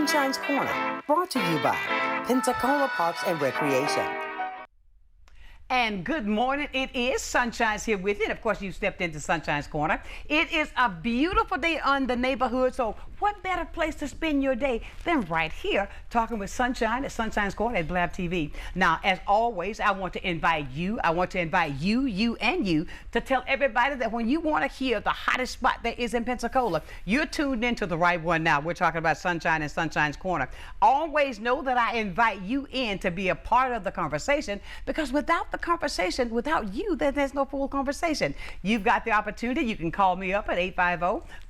Sonshine's Corner, brought to you by Pensacola Parks and Recreation. And good morning. It is Sonshine's here with you. And of course, you stepped into Sonshine's Corner. It is a beautiful day on the neighborhood. So what better place to spend your day than right here talking with Sonshine at Sonshine's Corner at Blab TV. Now, as always, I want to invite you. I want to invite you, and you to tell everybody that when you want to hear the hottest spot there is in Pensacola, you're tuned into the right one now. We're talking about Sonshine and Sonshine's Corner. Always know that I invite you in to be a part of the conversation, because without the conversation, without you, then there's no full conversation. You've got the opportunity. You can call me up at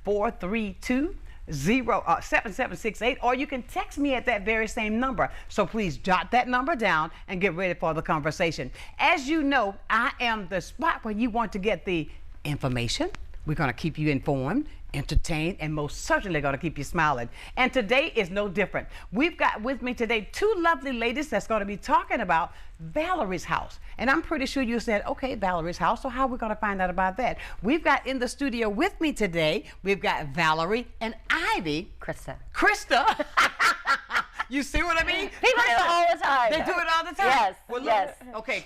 850-432-7768, or you can text me at that very same number. So please jot that number down and get ready for the conversation. As you know, I am the spot where you want to get the information. We're going to keep you informed, entertained, and most certainly going to keep you smiling. And today is no different. We've got with me today two lovely ladies that's going to be talking about Valerie's house. And I'm pretty sure you said, okay, Valerie's house, so how are we going to find out about that? We've got in the studio with me today, we've got Valerie and Ivy. Krista. Krista. You see what I mean? People do it all the time. They do it all the time? Yes, Well, yes. Okay,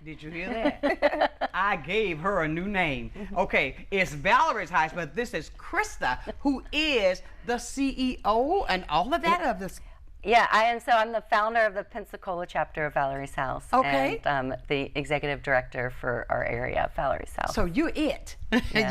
did you hear that? I gave her a new name. Okay, it's Valerie's house, but this is Krista, who is the CEO and all of that of this. Yeah, I am. So I'm the founder of the Pensacola chapter of Valerie's House. Okay. And the executive director for our area, Valerie's House. So you're it. Yeah.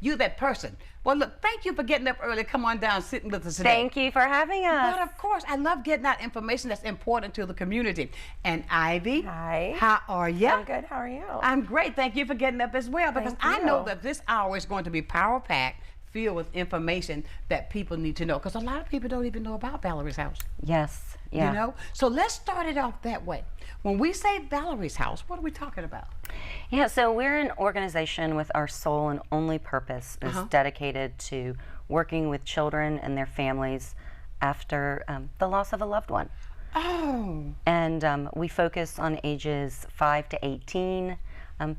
You're that person. Well, look, thank you for getting up early. Come on down, sitting with us today. Thank you for having us. But of course, I love getting out information that's important to the community. And Ivy, hi. How are you? I'm good. How are you? I'm great. Thank you for getting up as well, because Thank I know you. that this hour is going to be power-packed, filled with information that people need to know, because a lot of people don't even know about Valerie's house. Yes. Yeah. You know? So let's start it off that way. When we say Valerie's house, what are we talking about? Yeah, so we're an organization with our sole and only purpose is dedicated to working with children and their families after the loss of a loved one. Oh. And we focus on ages 5 to 18,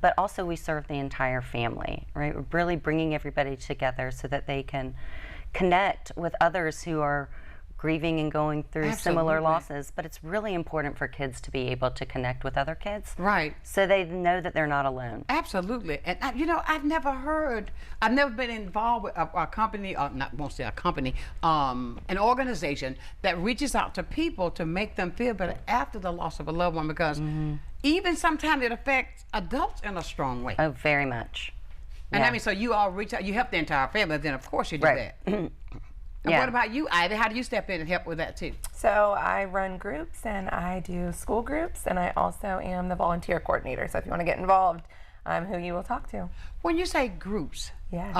but also we serve the entire family, right? We're really bringing everybody together so that they can connect with others who are grieving and going through similar losses. But it's really important for kids to be able to connect with other kids. Right. So they know that they're not alone. Absolutely. And you know, I've never been involved with a company, won't say a company, an organization that reaches out to people to make them feel better after the loss of a loved one, because even sometimes it affects adults in a strong way. Oh, very much. And Yeah. I mean, so you all reach out, you help the entire family, then of course you do Right. that. And Yeah. what about you, Ivy? How do you step in and help with that too? So I run groups and I do school groups, and I also am the volunteer coordinator. So if you want to get involved, I'm who you will talk to. When you say groups, Yes.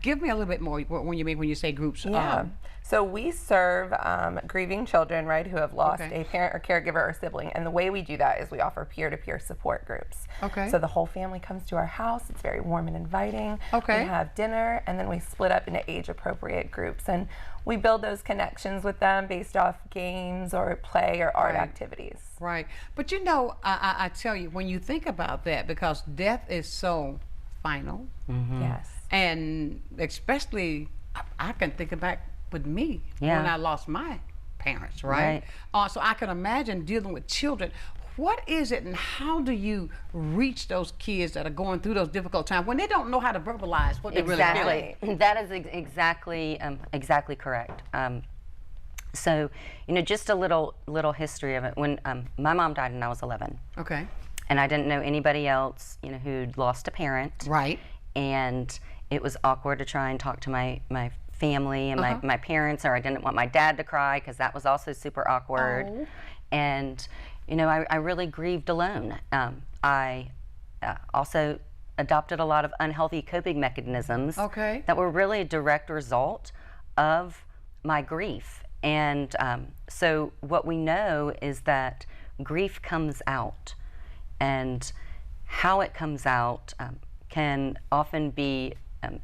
give me a little bit more when you say groups. Yeah. So we serve grieving children, right, who have lost Okay. a parent or caregiver or sibling. And the way we do that is we offer peer-to-peer support groups. Okay. So the whole family comes to our house. It's very warm and inviting. Okay. We have dinner, and then we split up into age-appropriate groups. And we build those connections with them based off games or play or art Right. activities. Right. But you know, I tell you, when you think about that, because death is so final, Yes. and especially, I can think back with me Yeah. when I lost my parents, right? So I can imagine dealing with children. What is it, and how do you reach those kids that are going through those difficult times when they don't know how to verbalize what they really feel? Exactly. That is exactly correct. So, you know, just a little history of it. When my mom died when I was 11, Okay. and I didn't know anybody else, you know, who'd lost a parent. Right. And it was awkward to try and talk to my family and my parents, or I didn't want my dad to cry because that was also super awkward. Oh. And, you know, I really grieved alone. I also adopted a lot of unhealthy coping mechanisms Okay. that were really a direct result of my grief. And so what we know is that grief comes out, and how it comes out can often be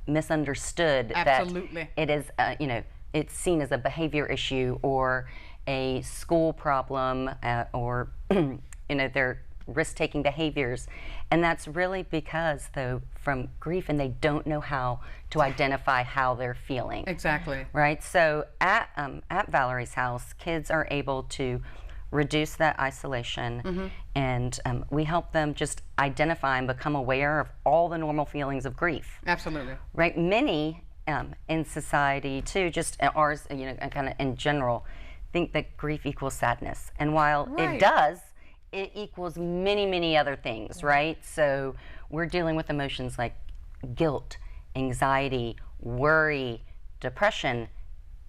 misunderstood. Absolutely. That it is, you know, it's seen as a behavior issue or a school problem, or you know, they're risk-taking behaviors. And that's really because, though, from grief, and they don't know how to identify how they're feeling. Exactly. Right? So at Valerie's house, kids are able to reduce that isolation, and we help them just identify and become aware of all the normal feelings of grief. Absolutely. Right? Many in society too, just ours, kind of in general, think that grief equals sadness, and while it does, it equals many, many other things, right? So we're dealing with emotions like guilt, anxiety, worry, depression,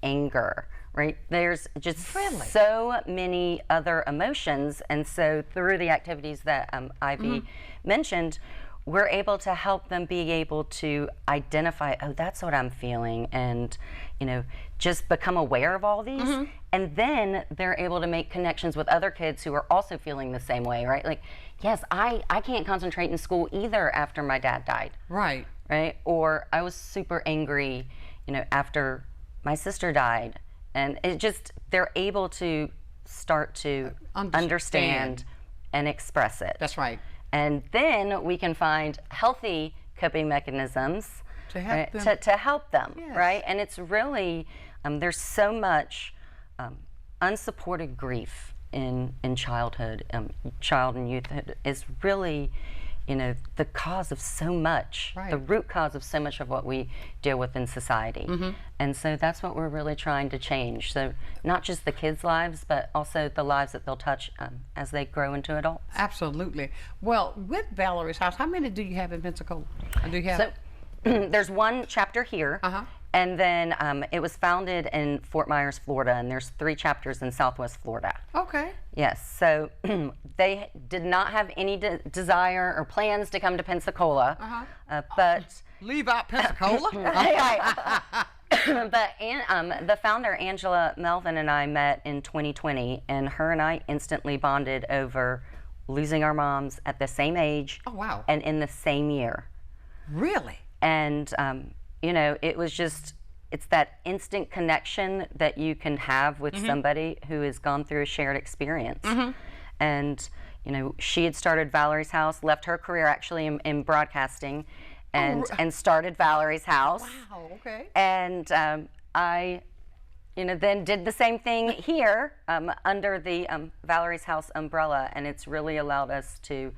anger, right? There's just so many other emotions, and so through the activities that Ivy mentioned, we're able to help them be able to identify, oh, that's what I'm feeling, and just become aware of all these, and then they're able to make connections with other kids who are also feeling the same way, right? Like, yes, I can't concentrate in school either after my dad died. Right. Right? Or I was super angry, after my sister died. And it just, they're able to start to understand and express it. That's right. And then we can find healthy coping mechanisms to help them. To help them, Yes. right? And it's really, there's so much unsupported grief in childhood. Child and youthhood is really, the cause of so much, the root cause of so much of what we deal with in society. And so that's what we're really trying to change. So not just the kids' lives, but also the lives that they'll touch as they grow into adults. Absolutely. Well, with Valerie's house, how many do you have in Pensacola? Do you have? So there's one chapter here. And then it was founded in Fort Myers, Florida, and there's 3 chapters in Southwest Florida. Okay. Yes, so they did not have any desire or plans to come to Pensacola, but Leave out Pensacola? but the founder, Angela Melvin, and I met in 2020, and her and I instantly bonded over losing our moms at the same age. Oh, wow. And in the same year. Really? And it was just, it's that instant connection that you can have with somebody who has gone through a shared experience. And, she had started Valerie's House, left her career actually in broadcasting, and started Valerie's House. Wow, okay. And I, then did the same thing here under the Valerie's House umbrella, and it's really allowed us to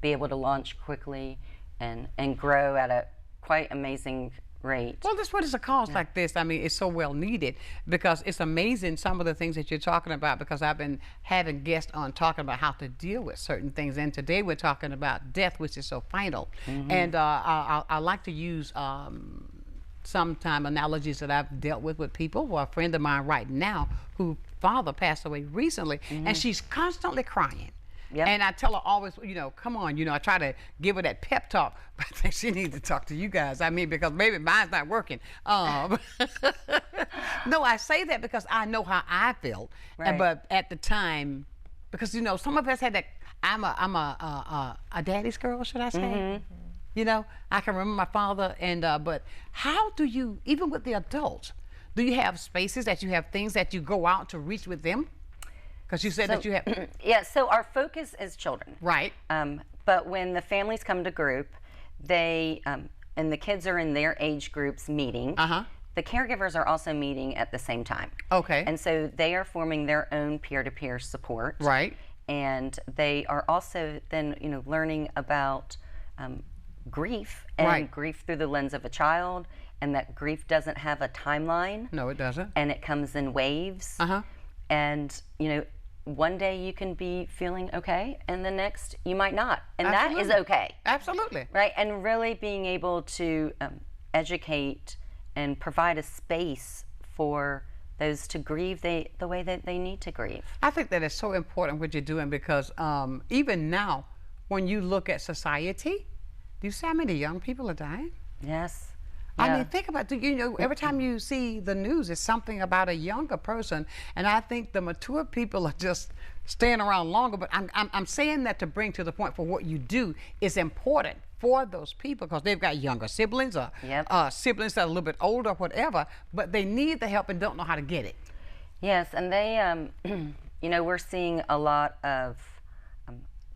be able to launch quickly and grow at a quite amazing rate. Well, that's what it's a cause like this. I mean, it's so well needed, because it's amazing some of the things that you're talking about, because I've been having guests on talking about how to deal with certain things. And today we're talking about death, which is so final. And I like to use sometime analogies that I've dealt with people. Well, a friend of mine right now whose father passed away recently, and she's constantly crying. Yep. And I tell her always, come on, I try to give her that pep talk, but I think she needs to talk to you guys. I mean, because maybe mine's not working. No, I say that because I know how I felt. Right. But at the time, because, some of us had that, I'm a daddy's girl, should I say? I can remember my father, and but how do you, even with the adults, do you have spaces that you have things that you go out to reach with them? Because you said that you have... Yeah, so our focus is children. Right. But when the families come to group, they, and the kids are in their age groups meeting, the caregivers are also meeting at the same time. Okay. And so they are forming their own peer-to-peer support. Right. And they are also then, learning about grief, and grief through the lens of a child, and that grief doesn't have a timeline. No, it doesn't. And it comes in waves. And, one day you can be feeling okay, and the next you might not. And Absolutely. that is okay. Absolutely. Right? And really being able to educate and provide a space for those to grieve the way that they need to grieve. I think that is so important what you're doing, because even now, when you look at society, do you see how many young people are dying? Yes. I mean, think about, every time you see the news, it's something about a younger person, and I think the mature people are just staying around longer. But I'm saying that to bring to the point, for what you do is important for those people, because they've got younger siblings or siblings that are a little bit older, whatever, but they need the help and don't know how to get it. Yes, and they, we're seeing a lot of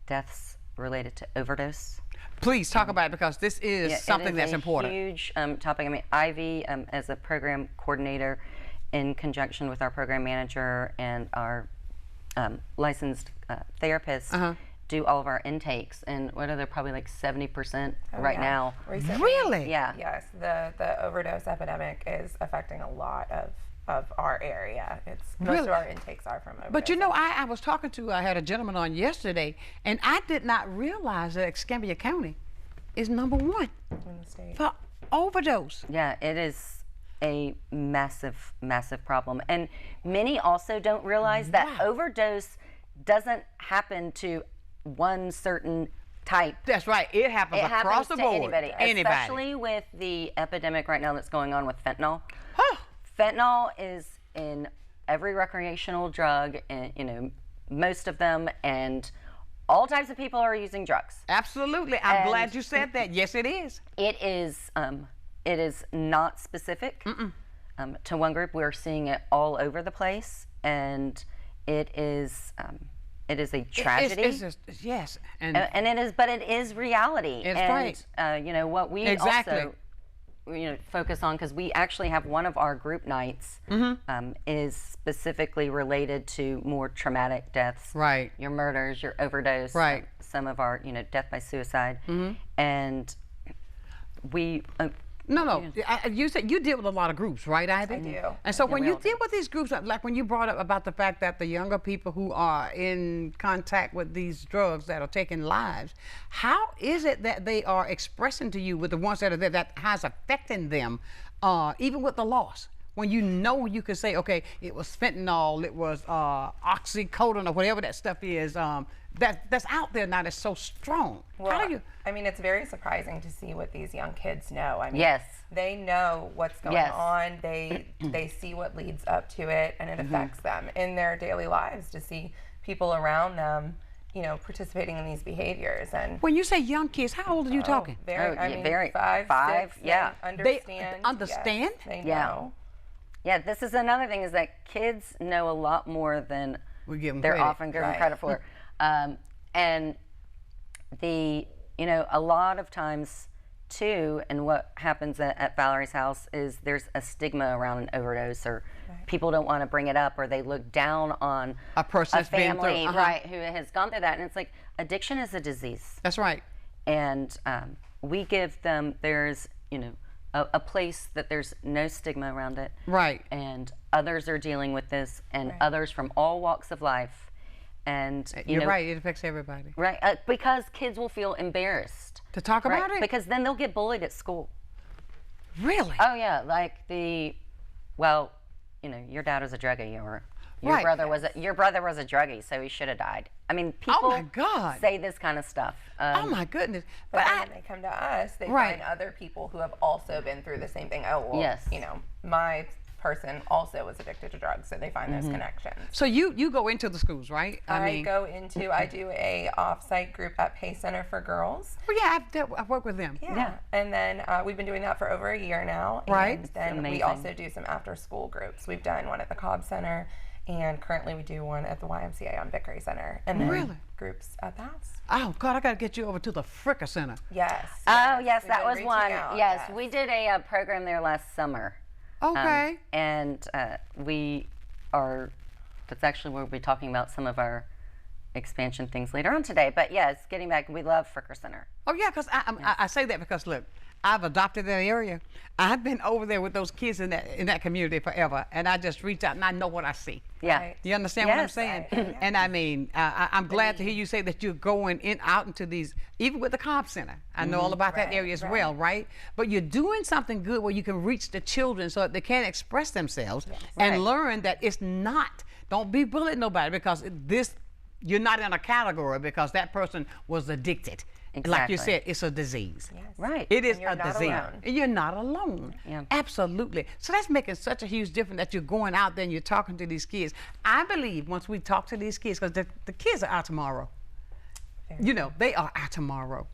deaths related to overdose. Please talk about it, because this is something that's important. Huge topic. I mean, Ivy, as a program coordinator, in conjunction with our program manager and our licensed therapists, do all of our intakes. And what are there? Probably like 70% right now. Recently, Really? Yeah. Yes, the overdose epidemic is affecting a lot of our area. Most of our intakes are from overdose. But you know, I was talking to, I had a gentleman on yesterday, and I did not realize that Escambia County is #1 in the state. for overdose. Yeah, it is a massive, massive problem. And many also don't realize that overdose doesn't happen to one certain type. That's right. It happens It across happens the to board. anybody, especially with the epidemic right now that's going on with fentanyl. Huh. Fentanyl is in every recreational drug, and you know, most of them, and all types of people are using drugs. Absolutely. I'm glad you said that. Yes, it is. It is not specific to one group. We're seeing it all over the place, and it is a tragedy. Yes, and it is, but it is reality. It's right. You know what we also focus on, because we actually have one of our group nights is specifically related to more traumatic deaths. Right. Your murders, your overdose. Right. Some of our death by suicide, and we. No. You said you deal with a lot of groups, right, Ivy? I do. And so when you deal with these groups, like when you brought up about the fact that the younger people who are in contact with these drugs that are taking lives, how is it that they are expressing to you with the ones that are there that has affecting them, even with the loss? When you can say, okay, it was fentanyl, it was oxycodone, or whatever that stuff is, that's out there now that's so strong. Well, How do you? I mean, it's very surprising to see what these young kids know. I mean, Yes. they know what's going on. They see what leads up to it, and it affects them in their daily lives to see people around them, participating in these behaviors. And When you say young kids, how old are you talking? Very, I mean, very five, five, 6, yeah. They They understand. understand? Yes, they Yeah. know. Yeah, this is another thing, is that kids know a lot more than We give them they're credit. often given Right. credit for. And a lot of times too, and what happens at Valerie's house is there's a stigma around an overdose, or people don't want to bring it up, or they look down on A person that's been through, family, right, who has gone through that. And it's like, addiction is a disease. That's right. And we give them, there's, a place that there's no stigma around it. Right. And others are dealing with this, and others from all walks of life. And You're right. It affects everybody. right, because kids will feel embarrassed To talk about it? because then they'll get bullied at school. Really? Oh yeah, like your dad was a druggie, or your Right. brother was a druggie, so he should have died. I mean, people my God. say this kind of stuff. Oh my goodness. But then when they come to us, they Right. find other people who have also been through the same thing. Oh, well, Yes. my person also was addicted to drugs, so they find those connections. So you go into the schools, right? I do a off-site group at Pay Center for Girls. Well, yeah, I've worked with them. Yeah. And then we've been doing that for over a year now. Right. And then we amazing. also do some after-school groups. We've done one at the Cobb Center, and currently we do one at the YMCA on Vickery Center. And then Really? groups at the house. Oh God, I got to get you over to the Fricker Center. Yes. Oh yes, We've that been was reaching one. out, Yes, we did a program there last summer. Okay. And that's actually where we'll be talking about some of our expansion things later on today. But yes, getting back, we love Fricker Center. Oh yeah, because I say that because look, I've adopted that area. I've been over there with those kids in that community forever, and I just reach out and I know what I see. Yeah. Right. You understand what I'm Yes. saying? Right. And I mean, I'm glad to hear you say that you're going out into these, even with the Cobb Center. I know all about that Right, area as right. well, right? But you're doing something good where you can reach the children so that they can express themselves and Right. learn that it's not, don't be bullying nobody because you're not in a category because that person was addicted. Like you Exactly. said, it's a disease. Yes. Right. It is And you're a not disease. alone. And you're not alone. Yeah. Absolutely. So that's making such a huge difference that you're going out there and you're talking to these kids. I believe once we talk to these kids, because the kids are our tomorrow. They are our tomorrow.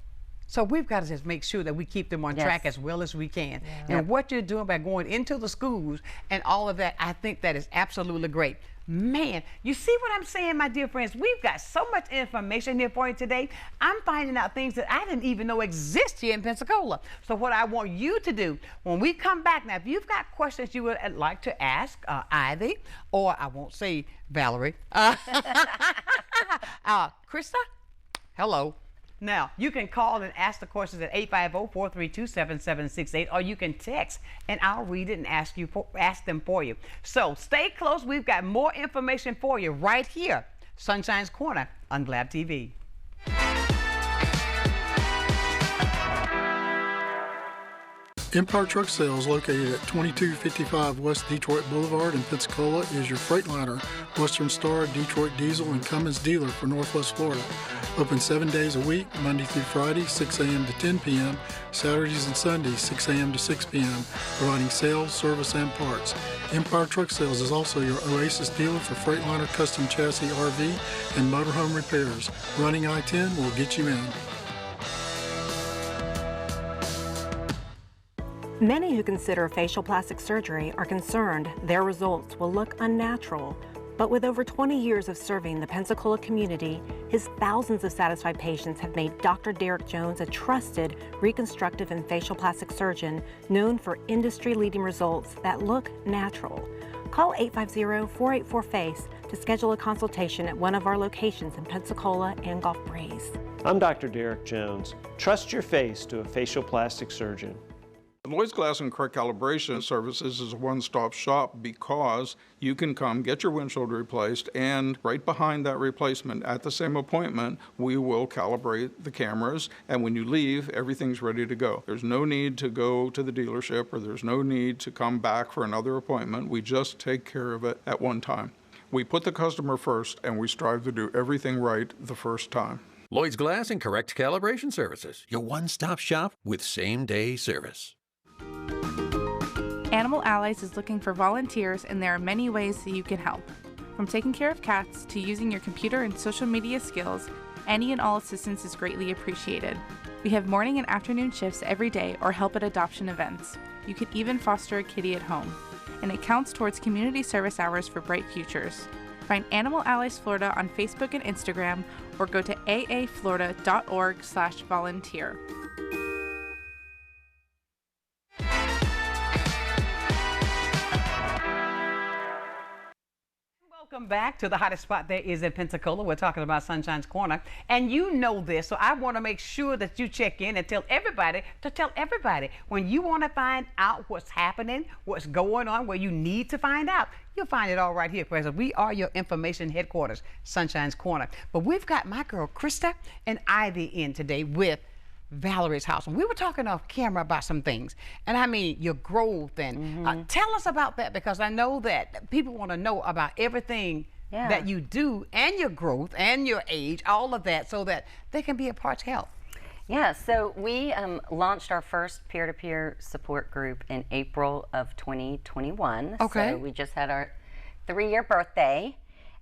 So we've got to just make sure that we keep them on Yes. track as well as we can. And what you're doing by going into the schools and all of that, I think that is absolutely great. Man, you see what I'm saying, my dear friends? We've got so much information here for you today. I'm finding out things that I didn't even know exist here in Pensacola. So what I want you to do, when we come back, now if you've got questions you would like to ask Ivy, or I won't say Valerie, Crista, hello. Now, you can call and ask the questions at 850-432-7768, or you can text, and I'll read it and ask them for you. So stay close. We've got more information for you right here, Sunshine's Corner on Glab TV. Empire Truck Sales, located at 2255 West Detroit Boulevard in Pensacola, is your Freightliner, Western Star, Detroit Diesel, and Cummins dealer for Northwest Florida. Open 7 days a week, Monday through Friday, 6 a.m. to 10 p.m., Saturdays and Sundays, 6 a.m. to 6 p.m., providing sales, service, and parts. Empire Truck Sales is also your Oasis dealer for Freightliner custom chassis RV and motorhome repairs. Running I-10 will get you in. Many who consider facial plastic surgery are concerned their results will look unnatural. But with over 20 years of serving the Pensacola community, his thousands of satisfied patients have made Dr. Derek Jones a trusted reconstructive and facial plastic surgeon known for industry-leading results that look natural. Call 850-484-FACE to schedule a consultation at one of our locations in Pensacola and Gulf Breeze. I'm Dr. Derek Jones. Trust your face to a facial plastic surgeon. Lloyd's Glass and Correct Calibration Services is a one-stop shop because you can come get your windshield replaced, and right behind that replacement at the same appointment, we will calibrate the cameras, and when you leave, everything's ready to go. There's no need to go to the dealership, or there's no need to come back for another appointment. We just take care of it at one time. We put the customer first, and we strive to do everything right the first time. Lloyd's Glass and Correct Calibration Services, your one-stop shop with same-day service. Animal Allies is looking for volunteers, and there are many ways that you can help. From taking care of cats to using your computer and social media skills, any and all assistance is greatly appreciated. We have morning and afternoon shifts every day or help at adoption events. You can even foster a kitty at home. And it counts towards community service hours for bright futures. Find Animal Allies Florida on Facebook and Instagram, or go to aaflorida.org/volunteer. Welcome back to the hottest spot there is in Pensacola. We're talking about Sunshine's Corner, and you know this, so I want to make sure that you check in and tell everybody to tell everybody. When you want to find out what's happening, what's going on, where you need to find out, you'll find it all right here, because we are your information headquarters, Sunshine's Corner. But we've got my girl Crista and Ivy in today with Valerie's house, and we were talking off camera about some things, and I mean your growth, and tell us about that, because I know that people want to know about everything that you do, and your growth and your age, all of that, so that they can be a part to help. Yeah, so we launched our first peer-to-peer support group in April of 2021. Okay. So we just had our 3-year birthday,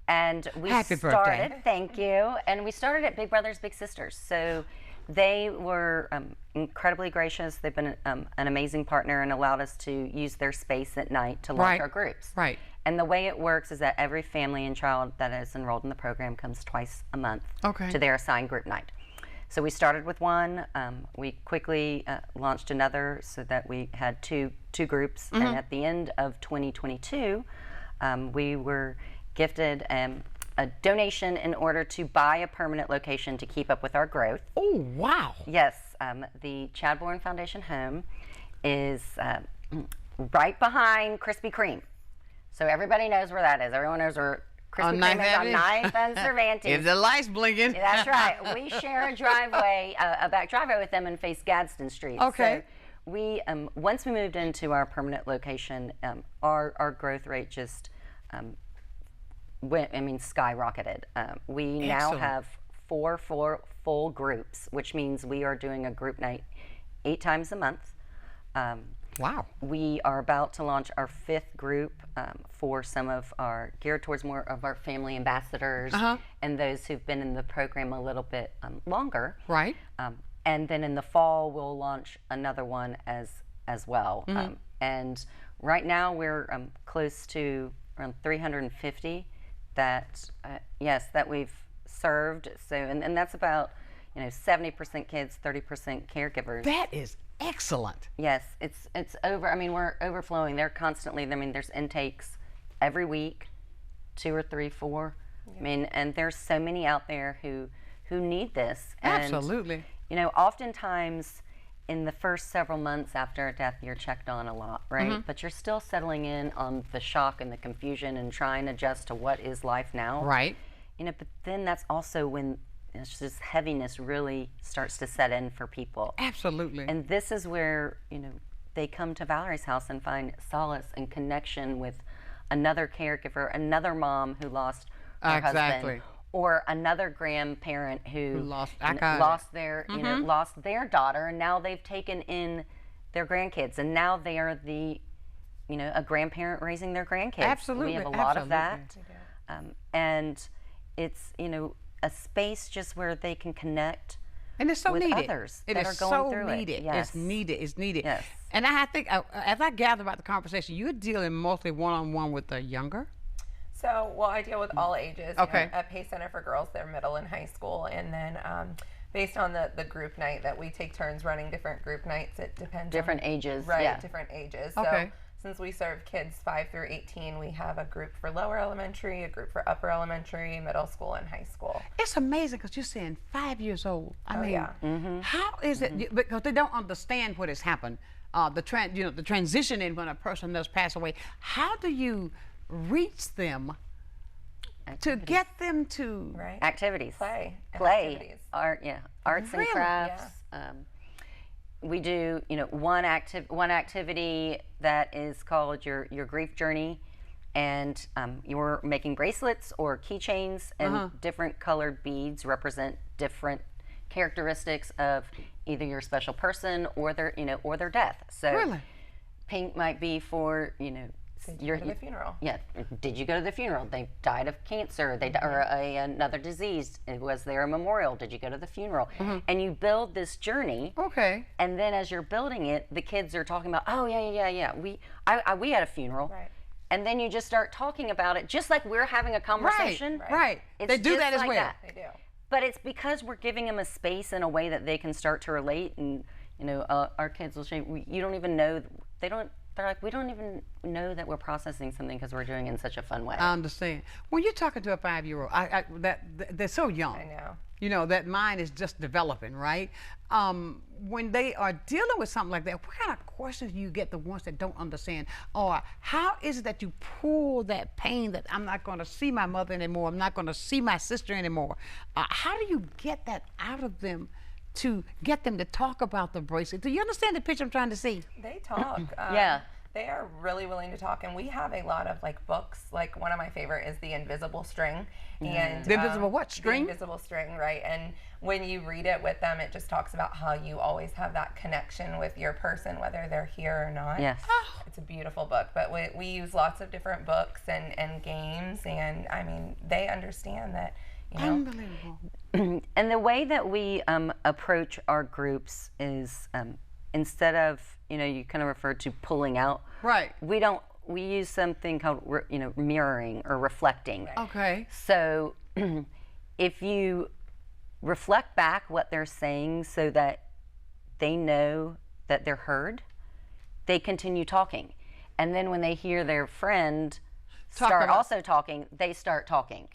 and we Happy started. birthday. Thank you. And we started at Big Brothers Big Sisters. So they were incredibly gracious. They've been an amazing partner and allowed us to use their space at night to launch our groups. Right. And the way it works is that every family and child that is enrolled in the program comes twice a month to their assigned group night. So we started with one. We quickly launched another, so that we had two groups. And at the end of 2022, we were gifted a donation in order to buy a permanent location to keep up with our growth. Oh, wow. Yes, the Chadbourne Foundation home is right behind Krispy Kreme. So everybody knows where that is. Everyone knows where Krispy Kreme is on 9th and Cervantes. If the light's blinking. That's right. We share a driveway, a back driveway with them, and face Gadsden Street. Okay. So we, once we moved into our permanent location, our growth rate just skyrocketed. We now have four full groups, which means we are doing a group night 8 times a month. Wow. We are about to launch our 5th group for some of our, geared towards more of our family ambassadors and those who've been in the program a little bit longer. Right. And then in the fall, we'll launch another one as well. And right now we're close to around 350 that yes, that we've served. So, and that's about 70% kids, 30% caregivers. That is excellent. Yes, it's over. I mean, we're overflowing. They're constantly. I mean, there's intakes every week, 2 or 3, 4. Yeah. I mean, and there's so many out there who need this. Absolutely. And, oftentimes in the first several months after a death, you're checked on a lot, right? But you're still settling in on the shock and the confusion and trying to adjust to what is life now. Right. But then that's also when this heaviness really starts to set in for people. Absolutely. And this is where, they come to Valerie's house and find solace and connection with another caregiver, another mom who lost her husband, or another grandparent who lost their lost their daughter, and now they've taken in their grandkids, and now they are a grandparent raising their grandkids. Absolutely. We have a lot of that, and it's a space just where they can connect. And it's so with needed. Others it that is are going so through needed. It. Yes. It's needed. It's needed. Yes. And I think, as I gather about the conversation, you're dealing mostly one-on-one with the younger. So, well, I deal with all ages. Okay. At Pace Center for Girls, they're middle and high school, and then based on the group night that we take turns running different group nights, it depends. Different ages. Right. Yeah. Different ages. Okay. So, since we serve kids 5 through 18, we have a group for lower elementary, a group for upper elementary, middle school, and high school. It's amazing because you're saying 5 years old. I mean, yeah. How is it? Because they don't understand what has happened. The transition in when a person does pass away. How do you reach them to get them to activities? Play. Activities. Art. Yeah. Arts and crafts. Yeah. We do, one activity that is called your grief journey, and you're making bracelets or keychains, and different colored beads represent different characteristics of either your special person or their death. So, really? Pink might be for Did you go to the funeral? Yeah. Did you go to the funeral? They died of cancer. Or another disease. Was there a memorial? Did you go to the funeral? And you build this journey. Okay. And then as you're building it, the kids are talking about, oh yeah. We had a funeral. Right. And then you just start talking about it, just like we're having a conversation. Right. They do that as well. They do. But it's because we're giving them a space in a way that they can start to relate. And our kids will say, you don't even know. They're like, we don't even know that we're processing something because we're doing it in such a fun way. I understand. When you're talking to a 5-year-old, they're so young. I know. That mind is just developing, right? When they are dealing with something like that, what kind of questions do you get, the ones that don't understand? Or how is it that you pull that pain that I'm not going to see my mother anymore, I'm not going to see my sister anymore? How do you get that out of them to get them to talk about the bracelet? Do you understand the picture I'm trying to see? They talk. Yeah. They are really willing to talk, and we have a lot of books. Like, one of my favorite is The Invisible String. And The Invisible what? String? The Invisible String, right. And when you read it with them, it just talks about how you always have that connection with your person, whether they're here or not. Yes. It's a beautiful book, but we use lots of different books and games, and I mean, they understand that, Unbelievable. And the way that we approach our groups is instead of, you kind of referred to pulling out. Right. We use something called, mirroring or reflecting. Right. Okay. So if you reflect back what they're saying so that they know that they're heard, they continue talking. And then when they hear their friend start also talking, they start talking.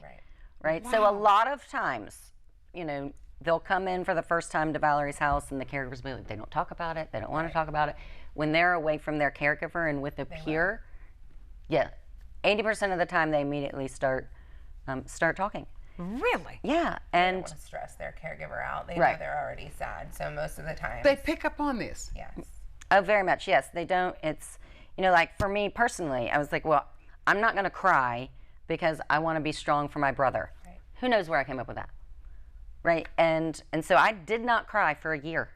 Right. Wow. So a lot of times, they'll come in for the first time to Valerie's house, and the caregivers will be like, they don't talk about it. They don't want to talk about it. When they're away from their caregiver and with a peer, 80% of the time they immediately start talking. Really? Yeah, They and don't want to stress their caregiver out. They know they're already sad, so most of the time. They pick up on this. Yes. Oh, very much. Yes, they don't. It's like for me personally, I was like, well, I'm not going to cry because I want to be strong for my brother. Right. Who knows where I came up with that? Right, and so I did not cry for a year.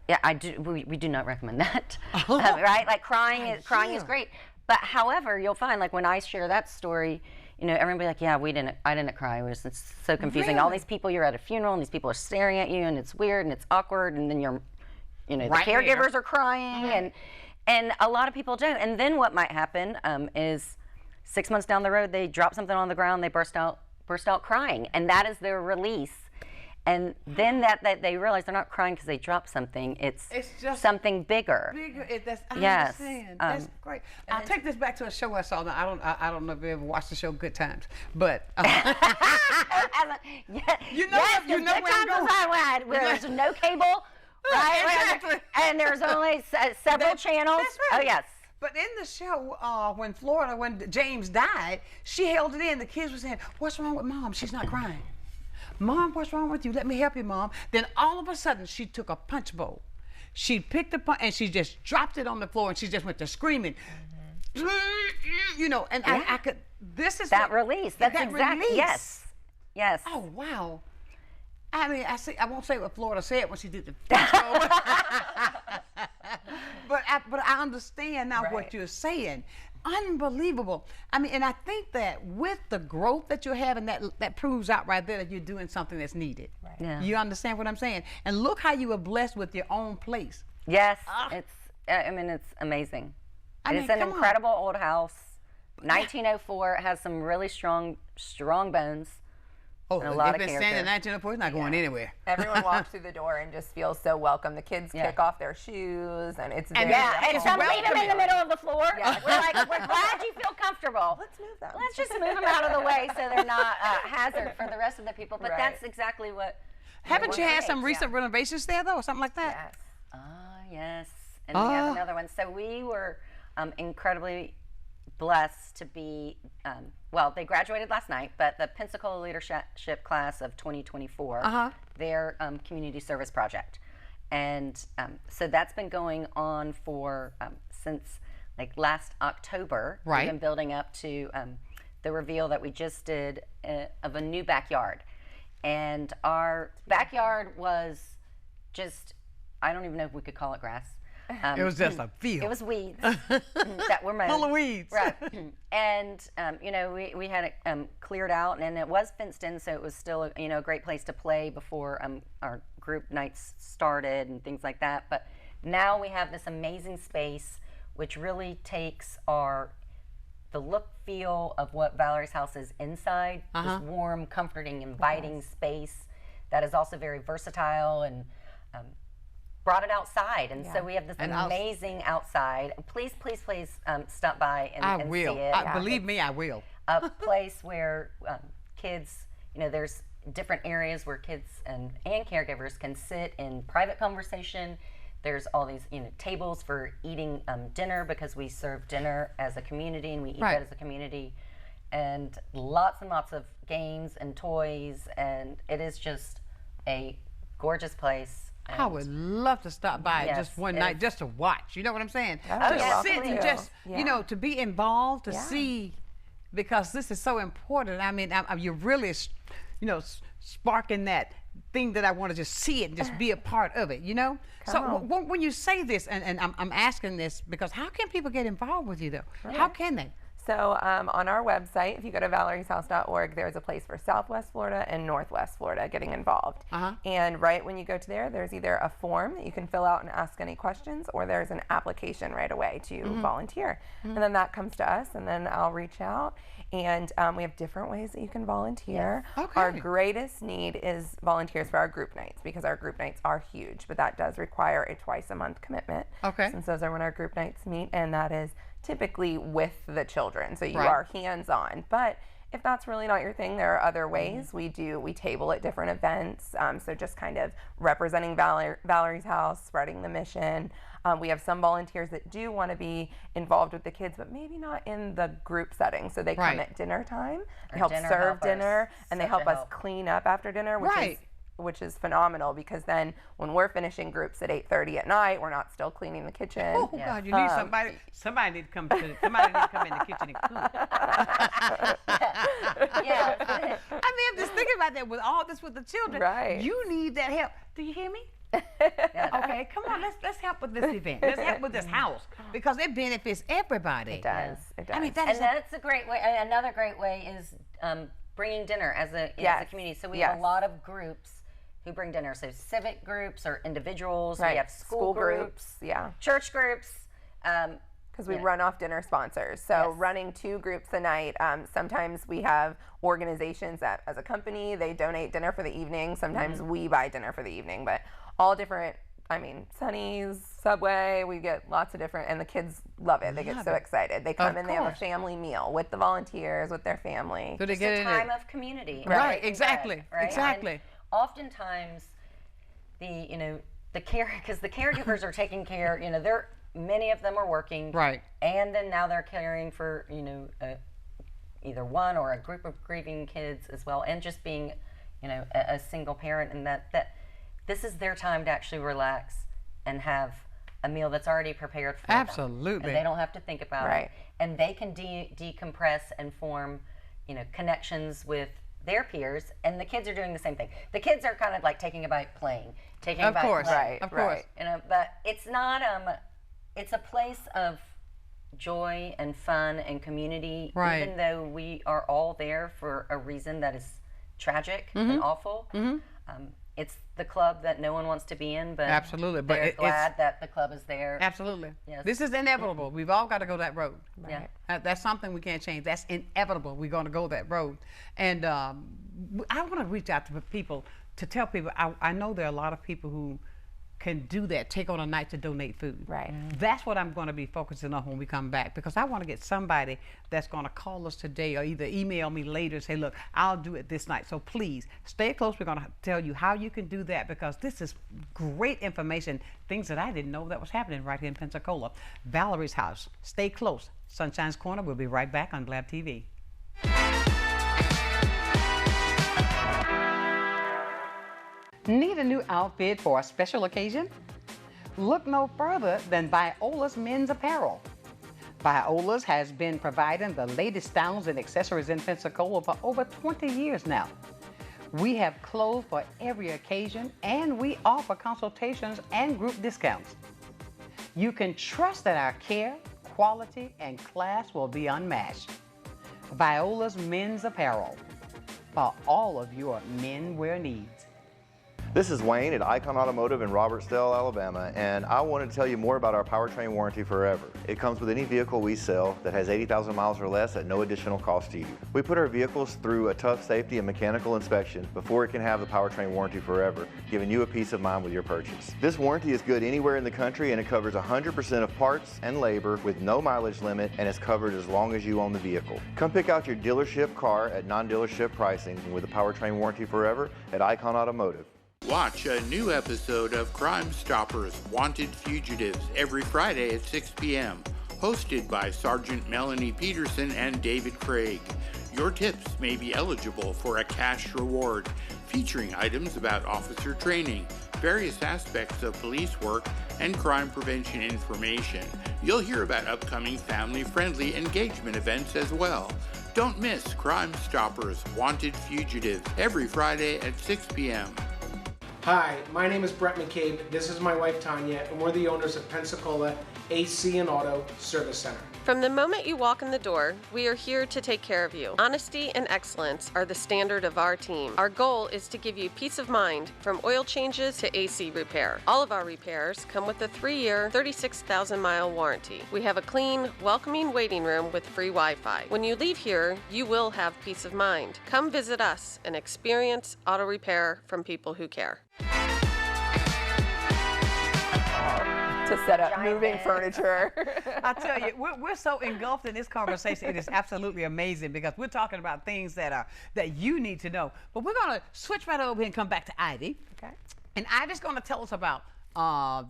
Yeah, I do. We do not recommend that. Right, like crying is great. But however, you'll find like when I share that story, everybody like, yeah, I didn't cry. It's so confusing. Really? All these people, you're at a funeral, and these people are staring at you, and it's weird and it's awkward, and then you're, the caregivers are crying, and a lot of people don't. And then what might happen is 6 months down the road, they drop something on the ground, they burst out crying, and that is their release. And then that they realize they're not crying because they dropped something. It's just something bigger. I understand. That's great. I'll take this back to a show I saw. Now, I don't know if you ever watched the show Good Times, but you know where I'm going. Where there's no cable, right? Exactly. And there's only several channels. That's right. Oh yes. But in the show, when James died, she held it in. The kids were saying, "What's wrong with Mom? She's not crying." "Mom, what's wrong with you? Let me help you, Mom." Then all of a sudden, she took a punch bowl. She picked a punch and she just dropped it on the floor and she just went to screaming. You know, and I could. This is that release. That's exactly. Yes. Yes. Oh wow. I mean, I won't say what Florida said when she did the punch bowl. but I understand now what you're saying. Unbelievable. I mean, and I think that with the growth that you're having, that proves out right there that you're doing something that's needed. Right. Yeah. You understand what I'm saying? And look how you were blessed with your own place. Yes, it's amazing. It's an incredible old house. 1904. It has some really strong bones. Oh, and a lot if it's standing in 1904, it's not going anywhere. Everyone walks through the door and just feels so welcome. The kids kick off their shoes, and it's very and some leave them in the middle of the floor. Yeah. We're glad you feel comfortable. Let's move them. Let's just move them out of the way so they're not a hazard for the rest of the people. But that's exactly what. Haven't you had some recent renovations there though, or something like that? Yes. Yes. And we have another one. So we were incredibly blessed to be. They graduated last night, but the Pensacola Leadership Class of 2024, their community service project. And so that's been going on for since last October. Right. We've been building up to the reveal that we just did of a new backyard. And our backyard was just, I don't even know if we could call it grass. It was just a field. It was weeds that were mowed. Full of weeds. Right. And, we had it cleared out, and it was fenced in, so it was still, a great place to play before our group nights started and things like that. But now we have this amazing space, which really takes the look, feel of what Valerie's house is inside, this warm, comforting, inviting space that is also very versatile and brought it outside, and so we have this amazing outside. Please stop by and see it. Believe me, I will. A place where kids, there's different areas where kids and caregivers can sit in private conversation. There's all these tables for eating dinner, because we serve dinner as a community and we eat that as a community, and lots of games and toys, and it is just a gorgeous place. I would love to stop by just one night just to watch. You know what I'm saying? Just sit and just, to be involved, to see, because this is so important. I mean, you're really, sparking that thing that I want to just see it and just be a part of it, So when you say this, and I'm asking this because how can people get involved with you, though? Right. How can they? So on our website, if you go to valerieshouse.org, there's a place for Southwest Florida and Northwest Florida getting involved. And right when you go to there's either a form that you can fill out and ask any questions, or there's an application right away to volunteer. And then that comes to us, and then I'll reach out. And we have different ways that you can volunteer. Yes. Okay. Our greatest need is volunteers for our group nights, because our group nights are huge, but that does require a twice-a-month commitment. Okay. Since those are when our group nights meet, and that is typically with the children, so you are hands-on. But if that's really not your thing, there are other ways. We table at different events, so just kind of representing Valerie's house, spreading the mission. We have some volunteers that do want to be involved with the kids, but maybe not in the group setting. So they come at dinner time, they help serve dinner, and they help us clean up after dinner, which is phenomenal, because then when we're finishing groups at 8:30 at night, we're not still cleaning the kitchen. Oh God, you need somebody. Somebody need to come in the kitchen and cook. I mean, I'm just thinking about that with all this with the children. Right. You need that help. Do you hear me? Okay, come on, let's help with this event. Let's help with this house, because it benefits everybody. It does. It does. I mean, that's a great way. Another great way is bringing dinner as a community. So we have a lot of groups who bring dinner. So civic groups or individuals. We have school groups. Yeah. Church groups. because we run off dinner sponsors. So running 2 groups a night. Sometimes we have organizations that, as a company, they donate dinner for the evening. Sometimes we buy dinner for the evening, but all different. I mean, Sonny's, Subway, we get lots of different, and the kids love it. They get so excited. They come and they have a family meal with the volunteers, with their family. So they get a time of community. Right, exactly, right? exactly. And oftentimes, because the caregivers are taking care, many of them are working. Right. And then now they're caring for, either one or a group of grieving kids as well, and just being, a single parent, and that this is their time to actually relax and have a meal that's already prepared for them. Absolutely. And they don't have to think about it. And they can decompress and form, connections with their peers, and the kids are doing the same thing. The kids are kind of like taking a bite playing, Of course. But it's not, it's a place of joy and fun and community, even though we are all there for a reason that is tragic and awful. It's the club that no one wants to be in, but absolutely, but they're glad that the club is there. Absolutely. Yes. This is inevitable. We've all got to go that road. Yeah. That's something we can't change. That's inevitable. We're going to go that road. And I want to reach out to people to tell people, I know there are a lot of people who can do that, take on a night to donate food. Right. That's what I'm going to be focusing on when we come back, because I want to get somebody that's going to call us today or either email me later and say, look, I'll do it this night. So please stay close. We're going to tell you how you can do that, because this is great information, things that I didn't know that was happening right here in Pensacola. Valerie's house. Stay close. Sunshine's Corner. We'll be right back on Blab TV. Need a new outfit for a special occasion? Look no further than Viola's Men's Apparel. Viola's has been providing the latest styles and accessories in Pensacola for over 20 years now. We have clothes for every occasion, and we offer consultations and group discounts. You can trust that our care, quality, and class will be unmatched. Viola's Men's Apparel, for all of your men wear needs. This is Wayne at Icon Automotive in Robertsdale, Alabama, and I wanted to tell you more about our powertrain warranty forever. It comes with any vehicle we sell that has 80,000 miles or less at no additional cost to you. We put our vehicles through a tough safety and mechanical inspection before it can have the powertrain warranty forever, giving you a peace of mind with your purchase. This warranty is good anywhere in the country, and it covers 100% of parts and labor with no mileage limit, and is covered as long as you own the vehicle. Come pick out your dealership car at non-dealership pricing with a powertrain warranty forever at Icon Automotive. Watch a new episode of Crime Stoppers Wanted Fugitives every Friday at 6 p.m., hosted by Sergeant Melanie Peterson and David Craig. Your tips may be eligible for a cash reward, featuring items about officer training, various aspects of police work, and crime prevention information. You'll hear about upcoming family-friendly engagement events as well. Don't miss Crime Stoppers Wanted Fugitives every Friday at 6 p.m. Hi, my name is Brett McCabe. This is my wife Tanya, and we're the owners of Pensacola AC and Auto Service Center. From the moment you walk in the door, we are here to take care of you. Honesty and excellence are the standard of our team. Our goal is to give you peace of mind, from oil changes to AC repair. All of our repairs come with a 3-year, 36,000-mile warranty. We have a clean, welcoming waiting room with free Wi-Fi. When you leave here, you will have peace of mind. Come visit us and experience auto repair from people who care. To set up moving furniture. I tell you, we're so engulfed in this conversation. It is absolutely amazing, because we're talking about things that you need to know. But we're going to switch right over here and come back to Ivy. Okay. And Ivy's going to tell us about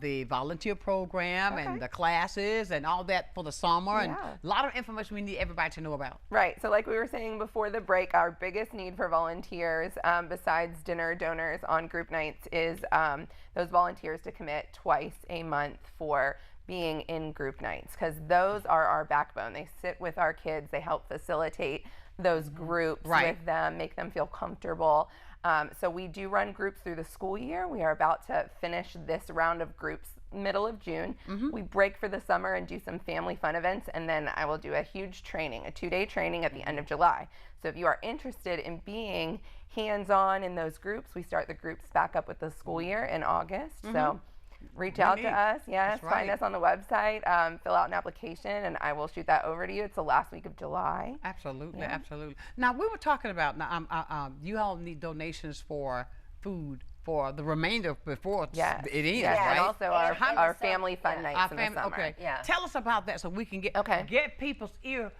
the volunteer program and the classes and all that for the summer, and a lot of information we need everybody to know about. Right. So like we were saying before the break, our biggest need for volunteers, besides dinner donors on group nights, is those volunteers to commit twice a month for being in group nights, because those are our backbone. They sit with our kids. They help facilitate those groups with them, make them feel comfortable. So we do run groups through the school year. We are about to finish this round of groups middle of June. We break for the summer and do some family fun events, and then I will do a huge training, a 2-day training at the end of July. So if you are interested in being hands-on in those groups, we start the groups back up with the school year in August. So reach out to us. Yes, find us on the website, fill out an application, and I will shoot that over to you. It's the last week of July. Absolutely, absolutely. Now, we were talking about, you all need donations for food for the remainder before it ends, right? And also our family fun nights in the summer. Okay, tell us about that so we can get people's ear.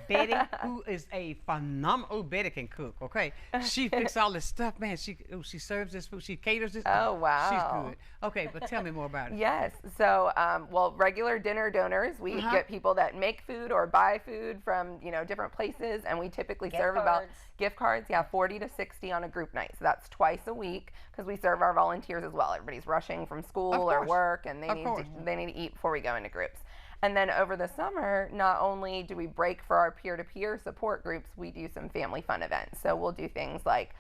Betty, who is a phenomenal, Betty can cook, okay? She fixes all this stuff, man. She serves this food, she caters this. Oh, wow. She's good. Okay, but tell me more about it. Yes, so, well, regular dinner donors, we get people that make food or buy food from, different places, and we typically serve about gift cards, 40 to 60 on a group night. So that's twice a week because we serve our volunteers as well. Everybody's rushing from school or work, and they need to eat before we go into groups. And then over the summer, not only do we break for our peer-to-peer support groups, we do some family fun events. So we'll do things like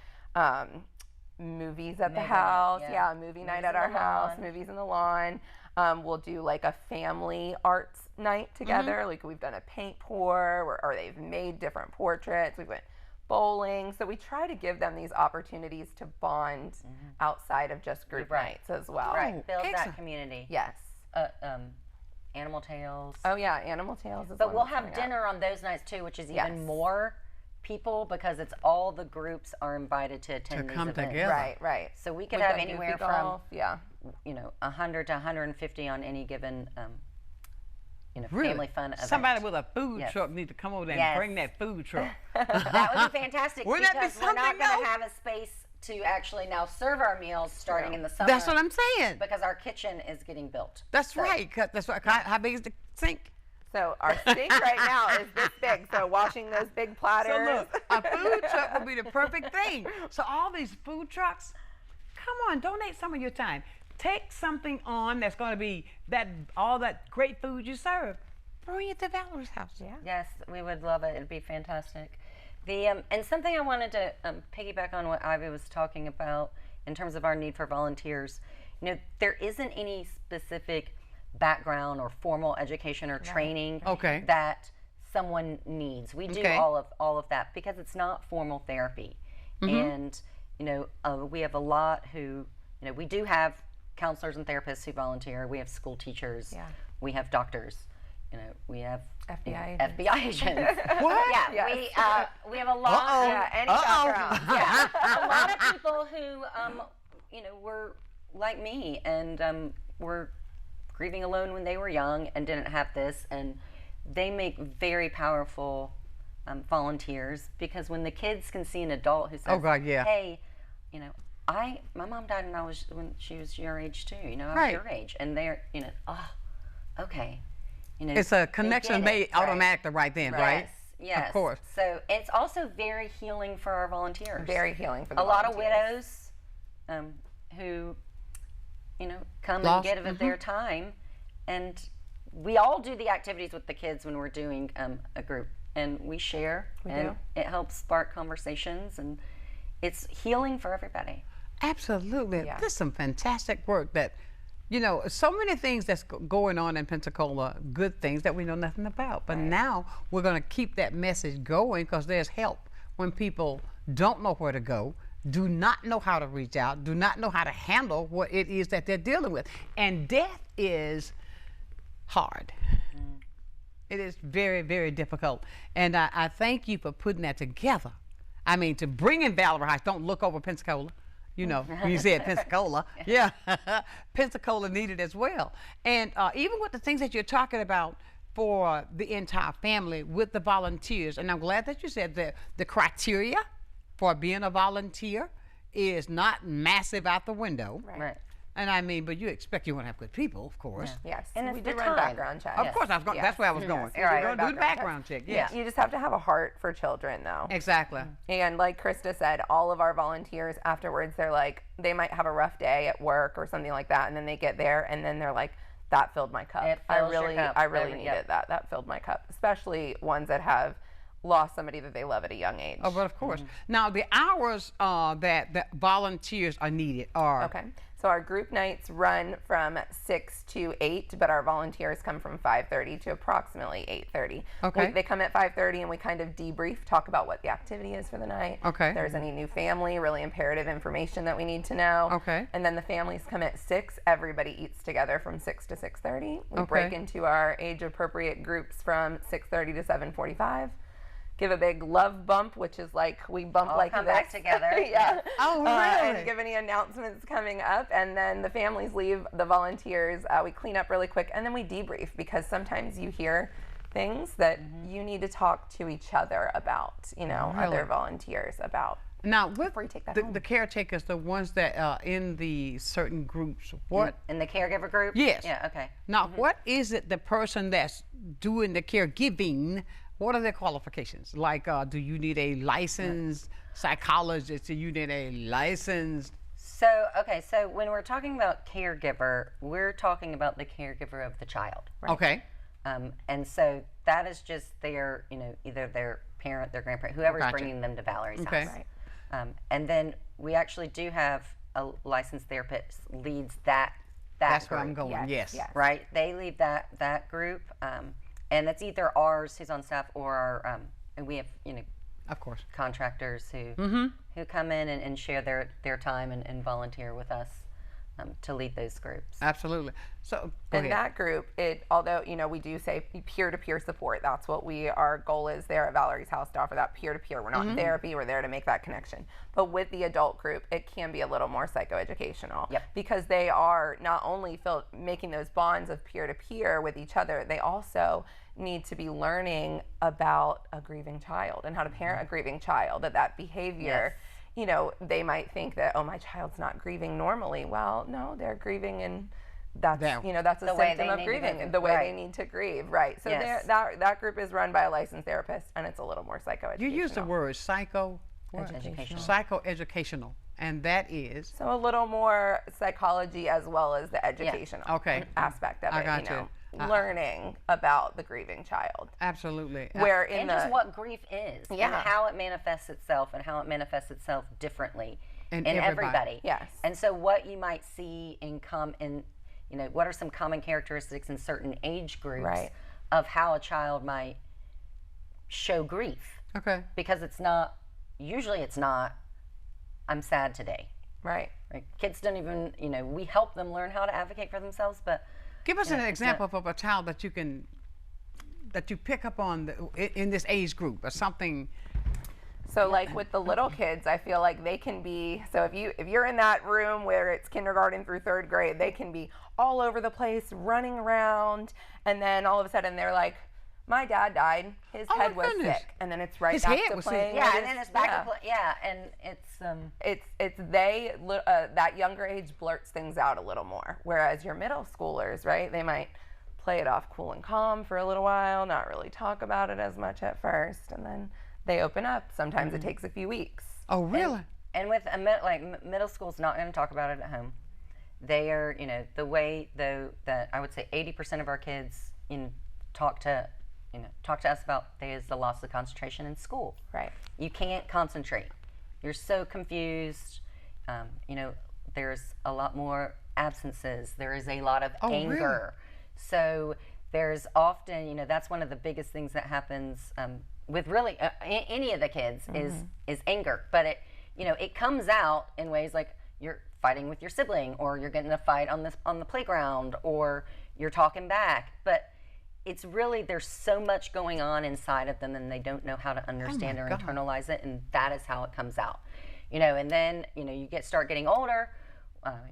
movies at the house, movie night at our house, movies in the lawn. We'll do like a family arts night together. Like we've done a paint pour, or they've made different portraits. We went bowling. So we try to give them these opportunities to bond outside of just group nights as well. Right, build that community. Yes. Animal Tales. Oh yeah, Animal Tales is But we'll have dinner on those nights too, which is even more people because it's all the groups are invited to attend these events. Together. Right. So we could have anywhere from 100 to 150 on any given family fun event. Somebody with a food truck need to come over there and bring that food truck. That would be fantastic Wouldn't because that be we're not something going to have a space to actually now serve our meals starting in the summer. That's what I'm saying. Because our kitchen is getting built. That's right. That's right. How big is the sink? So our sink right now is this big. So washing those big platters. So look, a food truck would be the perfect thing. So all these food trucks, come on, donate some of your time. Take something on that's going to be all that great food you serve. Bring it to Valerie's house. Yeah. Yes, we would love it. It'd be fantastic. And something I wanted to piggyback on what Ivy was talking about in terms of our need for volunteers. There isn't any specific background or formal education or training that someone needs. We do all of that because it's not formal therapy. And we have a lot who we do have counselors and therapists who volunteer. We have school teachers. We have doctors. We have FBI agents. What? Yeah, we have a lot. Any background. A lot of people who were like me and were grieving alone when they were young and didn't have this, and they make very powerful volunteers because when the kids can see an adult who says, "Hey, my mom died when she was your age too. I was your age," and they're okay. It's a connection made automatically right then, right? Yes. Of course. So it's also very healing for our volunteers. Very healing for the volunteers. A lot of widows who, come and give of their time. And we all do the activities with the kids when we're doing a group. And we share. It helps spark conversations. And it's healing for everybody. Absolutely. Yeah. There's some fantastic work that so many things that's going on in Pensacola, good things that we know nothing about. But now we're going to keep that message going because there's help when people don't know where to go, do not know how to reach out, do not know how to handle what it is that they're dealing with. And death is hard. It is very, very difficult. And I thank you for putting that together. I mean, to bring in Valerie Heights, don't look over Pensacola. When you said Pensacola, Pensacola needed as well. And even with the things that you're talking about for the entire family with the volunteers, and I'm glad that you said that the criteria for being a volunteer is not massive out the window. Right. And I mean, but you expect you want to have good people, of course. Yes, and we do run background checks. Of course, that's where I was going. You're going to do the background check. Yes. You just have to have a heart for children, though. Exactly. And like Crista said, all of our volunteers afterwards, they're like, they might have a rough day at work or something like that, and then they get there, and then they're like, that filled my cup. I really needed that. That filled my cup, especially ones that have lost somebody that they love at a young age. Oh, but of course. Now, the hours that volunteers are needed are... Okay. So our group nights run from 6 to 8, but our volunteers come from 5:30 to approximately 8:30. Okay. They come at 5:30 and we kind of debrief, talk about what the activity is for the night. Okay. If there's any new family, really imperative information that we need to know. Okay. And then the families come at 6. Everybody eats together from 6 to 6:30. We Okay. break into our age-appropriate groups from 6:30 to 7:45. Give a big love bump, which is like we bump All like come this. back together. Yeah. Oh, really? And give any announcements coming up, and then the families leave. The volunteers, we clean up really quick, and then we debrief, because sometimes you hear things that you need to talk to each other about. You know, Really? other volunteers about. Now, what Before you take that the, home. the caretakers, the ones that are in the certain groups, what? In the caregiver group? Yes. Yeah, okay. Now, what is it the person that's doing the caregiving, what are their qualifications? Like, do you need a licensed psychologist? Do you need a licensed? So, okay, so when we're talking about caregiver, we're talking about the caregiver of the child. Right? Okay. And so that is just their, either their parent, their grandparent, whoever's Gotcha. bringing them to Valerie's Okay. house. Right. And then we actually do have a licensed therapist leads that That's group. where I'm going, yes. Right? They lead that group. And it's either ours who's on staff or our, and we have, of course, contractors who come in and share their time and volunteer with us to lead those groups. Absolutely. So In that group, although we do say peer-to-peer support, that's what our goal is there at Valerie's house, to offer that peer-to-peer. We're not in therapy, we're there to make that connection. But with the adult group, it can be a little more psychoeducational, because they are not only making those bonds of peer-to-peer with each other, they also need to be learning about a grieving child and how to parent a grieving child, that behavior. They might think that, oh, my child's not grieving normally. Well, no, they're grieving, and that's that's a symptom of grieving, the way they need to grieve, right? So that group is run by a licensed therapist, and it's a little more psychoeducational. You use the word psychoeducational, and that is? So a little more psychology as well as the educational aspect of it. I got you. Learning about the grieving child. Absolutely. And just what grief is, and how it manifests itself, differently in everybody. Yes. And so what you might see what are some common characteristics in certain age groups of how a child might show grief. Okay. Because usually it's not, I'm sad today. Right. Kids don't even, we help them learn how to advocate for themselves, but give us an example of a child that you pick up on in this age group or something. So like with the little kids, I feel like they can be, so if you're in that room where it's kindergarten through 3rd grade, they can be all over the place, running around, and then all of a sudden they're like, my dad died, his head was sick, and then it's back to playing. Yeah, and then it's back to play. Yeah, and that younger age blurts things out a little more, whereas your middle schoolers, right, they might play it off cool and calm for a little while, not really talk about it as much at first, and then they open up. Sometimes it takes a few weeks. Oh, really? And with middle school's not going to talk about it at home. They are, the way though that I would say 80% of our kids talk to us about is the loss of concentration in school. Right. You can't concentrate. You're so confused. There's a lot more absences. There is a lot of anger. Really? So there's often, that's one of the biggest things that happens with really any of the kids is anger. But it comes out in ways like you're fighting with your sibling, or you're getting in a fight on the playground, or you're talking back. But it's really, there's so much going on inside of them, and they don't know how to understand or internalize it, and that is how it comes out. And then you start getting older,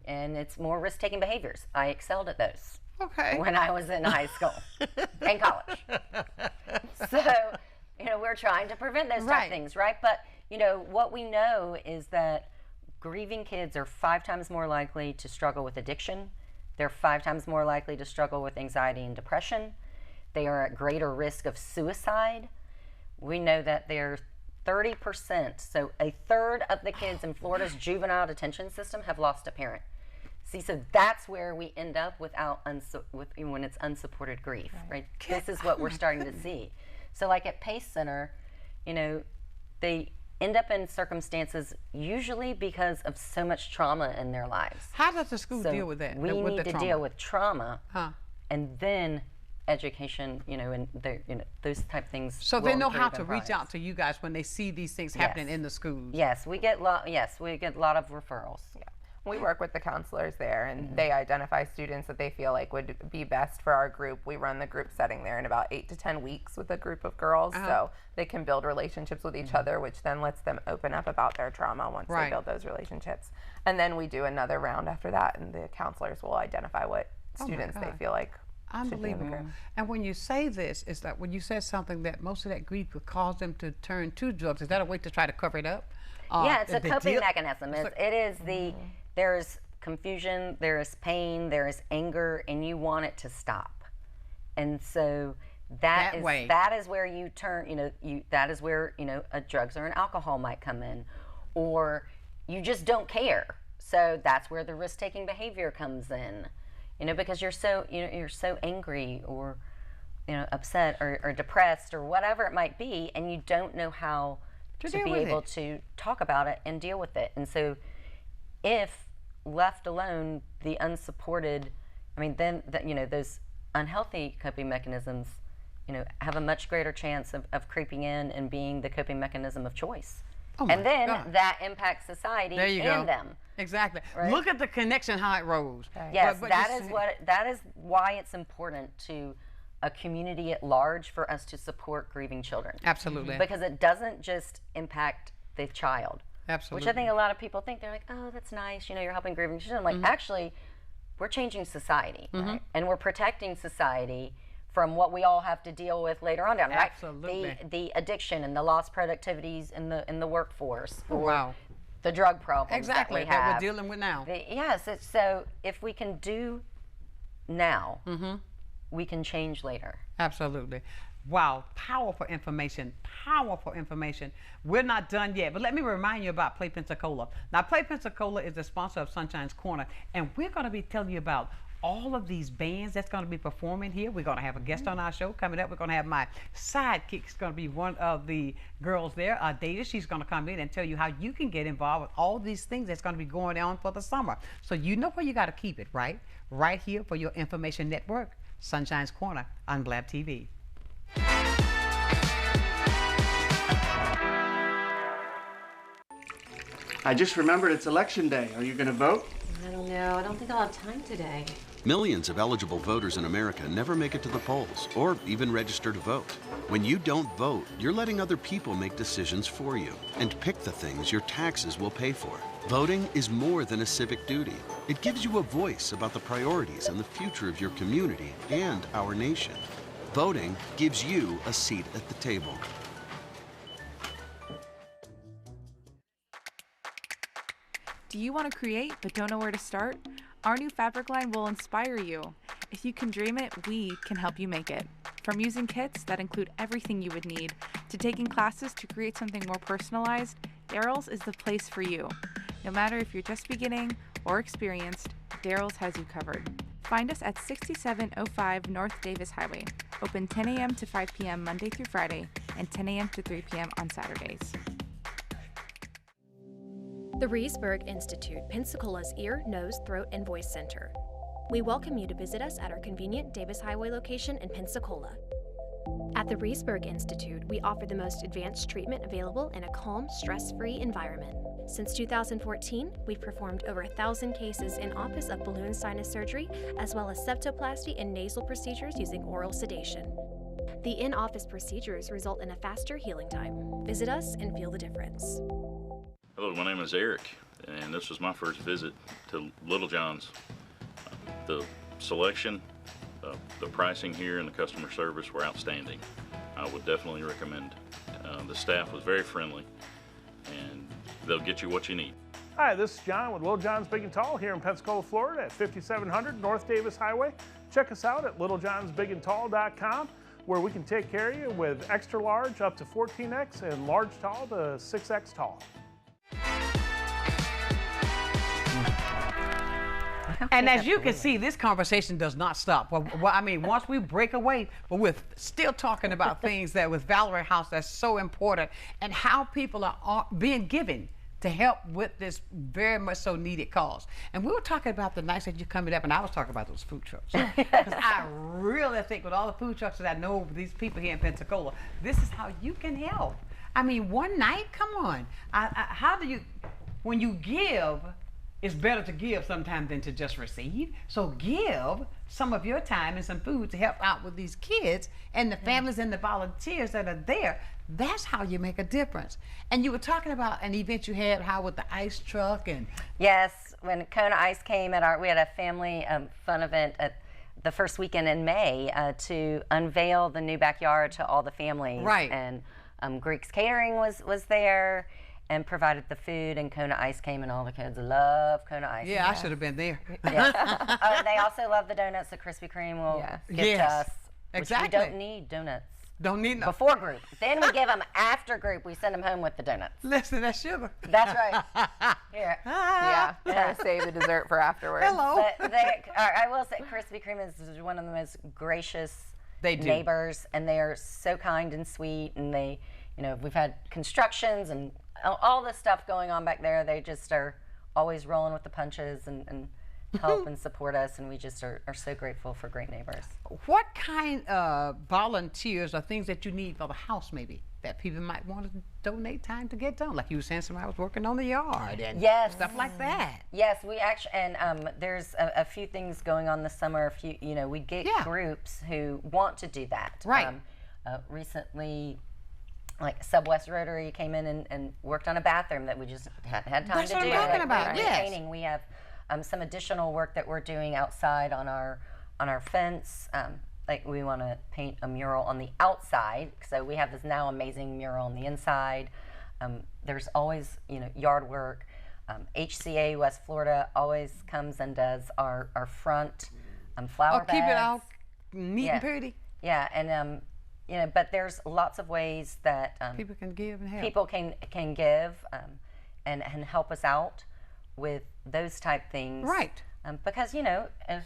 and it's more risk-taking behaviors. I excelled at those. Okay. When I was in high school and college. So, we're trying to prevent those type of things, right? But what we know is that grieving kids are 5 times more likely to struggle with addiction. They're 5 times more likely to struggle with anxiety and depression. They are at greater risk of suicide. We know that they're 30%, so a third of the kids in Florida's juvenile detention system have lost a parent. See, so that's where we end up when it's unsupported grief, right? This is what we're starting to see. So like at PACE Center, they end up in circumstances usually because of so much trauma in their lives. How does the school deal with that? We with need to deal with trauma, huh. and then education, and those type things. So they know how to reach out to you guys when they see these things happening in the schools. Yes, we get a lot of referrals. Yeah. We work with the counselors there, and they identify students that they feel like would be best for our group. We run the group setting there in about 8 to 10 weeks with a group of girls, so they can build relationships with each other, which then lets them open up about their trauma once they build those relationships. And then we do another round after that, and the counselors will identify what students they feel like unbelievable. And when you say this, it's like when you said something that most of that grief would cause them to turn to drugs. Is that a way to try to cover it up? Yeah, it's a coping mechanism. There's confusion, there is pain, there is anger, and you want it to stop. And so that is where you turn, that is where, a drugs or an alcohol might come in, or you just don't care. So that's where the risk-taking behavior comes in, because you're so angry or, upset or depressed or whatever it might be, and you don't know how to be able to talk about it and deal with it. And so if left alone, the unsupported, then those unhealthy coping mechanisms, have a much greater chance of creeping in and being the coping mechanism of choice. And then that impacts society and them. Exactly. Right? Look at the connection, how it rose. Right. Yes, that is why it's important to a community at large for us to support grieving children. Absolutely. Because it doesn't just impact the child. Absolutely. Which I think a lot of people think, they're like, oh, that's nice, you're helping grieving children. Like, actually, we're changing society, right? And we're protecting society from what we all have to deal with later on down, right? Absolutely. The addiction and the lost productivities in the workforce, or the drug problems that we have. that we're dealing with now. So if we can do now, we can change later. Absolutely. Wow, powerful information, powerful information. We're not done yet, but let me remind you about Play Pensacola. Now, Play Pensacola is the sponsor of Sonshine's Corner, and we're going to be telling you about all of these bands that's going to be performing here. We're going to have a guest on our show coming up. We're going to have my sidekick. It's going to be one of the girls there, Data. She's going to come in and tell you how you can get involved with all these things that's going to be going on for the summer. So you know where you got to keep it, right? Right here for your information network, Sonshine's Corner on Blab TV. I just remembered it's election day. Are you going to vote? I don't know. I don't think I'll have time today. Millions of eligible voters in America never make it to the polls or even register to vote. When you don't vote, you're letting other people make decisions for you and pick the things your taxes will pay for. Voting is more than a civic duty. It gives you a voice about the priorities and the future of your community and our nation. Voting gives you a seat at the table. Do you want to create but don't know where to start? Our new fabric line will inspire you. If you can dream it, we can help you make it. From using kits that include everything you would need, to taking classes to create something more personalized, Daryl's is the place for you. No matter if you're just beginning or experienced, Daryl's has you covered. Find us at 6705 North Davis Highway. Open 10 a.m. to 5 p.m. Monday through Friday and 10 a.m. to 3 p.m. on Saturdays. The Reesburg Institute, Pensacola's Ear, Nose, Throat, and Voice Center. We welcome you to visit us at our convenient Davis Highway location in Pensacola. At the Reesburg Institute, we offer the most advanced treatment available in a calm, stress-free environment. Since 2014, we've performed over 1,000 cases in office of balloon sinus surgery, as well as septoplasty and nasal procedures using oral sedation. The in-office procedures result in a faster healing time. Visit us and feel the difference. Hello, my name is Eric, and this was my first visit to Little John's. The selection, the pricing here, and the customer service were outstanding. I would definitely recommend. The staff was very friendly, and they'll get you what you need. Hi, this is John with Little John's Big and Tall here in Pensacola, Florida at 5700 North Davis Highway. Check us out at littlejohnsbigandtall.com, where we can take care of you with extra large up to 14X and large tall to 6X tall. And as you can see, this conversation does not stop. Well, I mean, once we break away, but we're still talking about things that with Valerie House that's so important, and how people are being given to help with this very much so needed cause. And we were talking about the nights that you're coming up, and I was talking about those food trucks. Because I really think with all the food trucks that I know of these people here in Pensacola, this is how you can help. I mean, one night, come on. How do you, when you give, it's better to give sometimes than to just receive. So give some of your time and some food to help out with these kids and the families and the volunteers that are there. That's how you make a difference. And you were talking about an event you had, how with the ice truck and... Yes, when Kona Ice came we had a family fun event at the first weekend in May to unveil the new backyard to all the families. Right. And Greek's Catering was there and provided the food, and Kona Ice came, and all the kids love Kona Ice. Yeah, I should have been there. Yes. And they also love the donuts that Krispy Kreme will give to us. Exactly. We don't need donuts. Don't need no. Before group. Then we give them after group. We send them home with the donuts. Listen, that's sugar. That's right. Here. Yeah, try to save the dessert for afterwards. Hello. But I will say Krispy Kreme is one of the most gracious neighbors, and they are so kind and sweet, and they, we've had constructions and all this stuff going on back there. They just are always rolling with the punches and help and support us, and we just are so grateful for great neighbors. What kind of volunteers or things that you need for the house maybe that people might want to donate time to get done? Like you were saying, somebody was working on the yard and stuff like that. Yes, we actually, and there's a few things going on this summer. We get groups who want to do that. Right. Recently, like Subwest Rotary came in and worked on a bathroom that we just hadn't had time That's to what do. I'm talking about. Yes. Painting. We have some additional work that we're doing outside on our fence. Like we want to paint a mural on the outside, so we have this now amazing mural on the inside. There's always yard work. HCA West Florida always comes and does our front flower beds. Keep it all neat and pretty. Yeah, and but there's lots of ways that people can give and help. People can give and help us out with those type things. Right. Because if